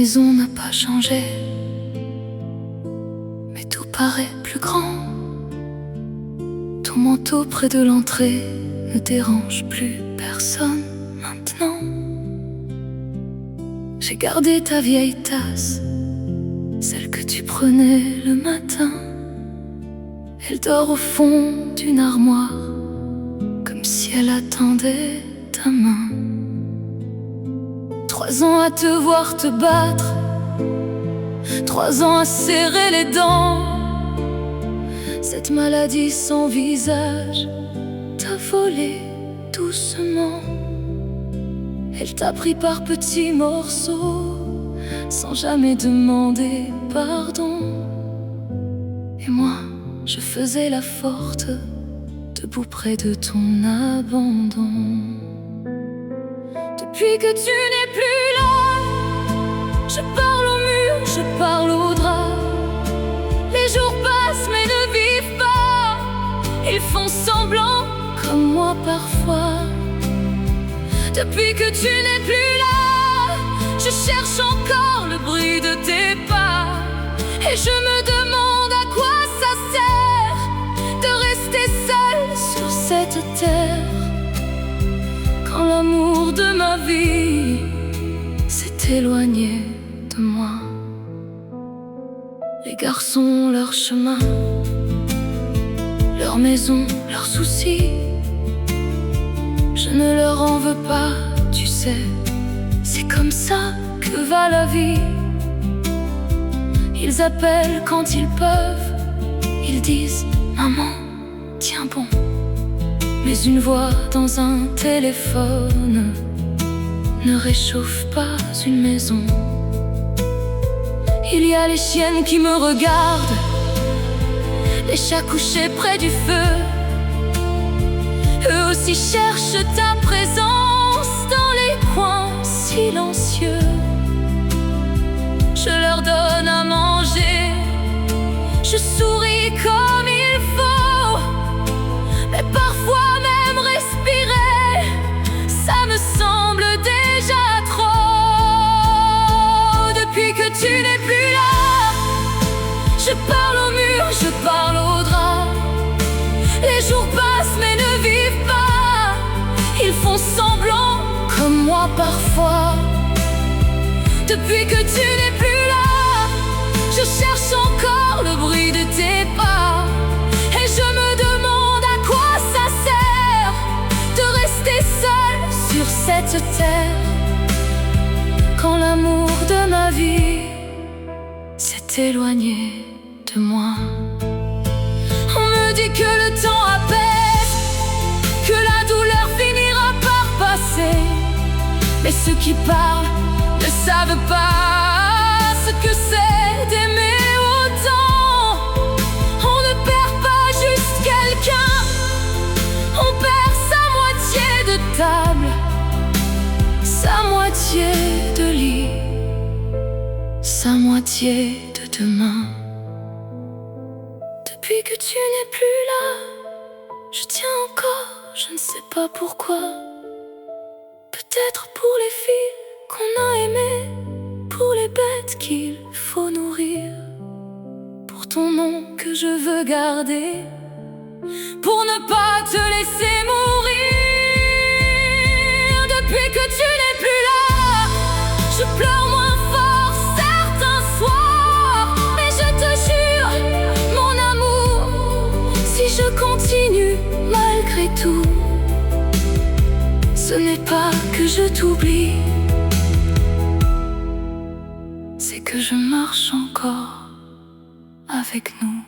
maison n'a pas changé, mais tout paraît plus grand. Ton manteau près de l'entrée ne dérange plus personne maintenant. J'ai gardé ta vieille tasse, celle que tu prenais le matin. Elle dort au fond d'une armoire, comme si elle attendait ta main. 3 ans à te voir te battre, 3 ans à serrer les dents. Cette maladie sans visage t'a volé doucement. Elle t'a pris par petits morceaux, sans jamais demander pardon. Et moi, je faisais la forte, debout près de ton abandon. Depuis que tu n'es plus là, je parle au mur, je parle au drap. Les jours passent mais ne vivent pas, ils font semblant comme moi parfois. Depuis que tu n'es plus là, je cherche encore le bruit de tes pas. Et je me demande à quoi ça sert de rester seul sur cette terre, quand l'amour de ma vie s'est éloigné de moi. Les garçons, leur chemin, leur maison, leurs soucis, je ne leur en veux pas, tu sais. C'est comme ça que va la vie. Ils appellent quand ils peuvent, ils disent « Maman, tiens bon ». Mais une voix dans un téléphone ne réchauffe pas une maison. Il y a les chiennes qui me regardent, les chats couchés près du feu. Eux aussi cherchent ta présence dans les coins silencieux. Je leur donne à manger, je souris comme il faut, mais parfois même respirer, ça me semble déjà trop. Depuis que tu n'es plus là, je parle au mur, je parle au drap. Les jours passent mais ne vivent pas, ils font semblant comme moi parfois. Depuis que tu n'es plus là, je cherche encore le bruit de tes pas. Et je me demande à quoi ça sert de rester seul sur cette terre, quand l'amour de ma vie s'est éloigné de moi. On me dit que le temps apaise, que la douleur finira par passer. Mais ceux qui parlent ne savent pas ce que c'est d'aimer autant. On ne perd pas juste quelqu'un, on perd sa moitié de table, sa moitié de lit, sa moitié de demain. Depuis que tu n'es plus là, je tiens encore, je ne sais pas pourquoi. Peut-être pour les filles qu'on a aimées, pour les bêtes qu'il faut nourrir, pour ton nom que je veux garder, pour ne pas te laisser mourir. Depuis que tu n'es plus là, je pleure moins fort certains soirs, mais je te jure, mon amour, si je continue malgré tout, ce n'est pas que je t'oublie, c'est que je marche encore avec nous.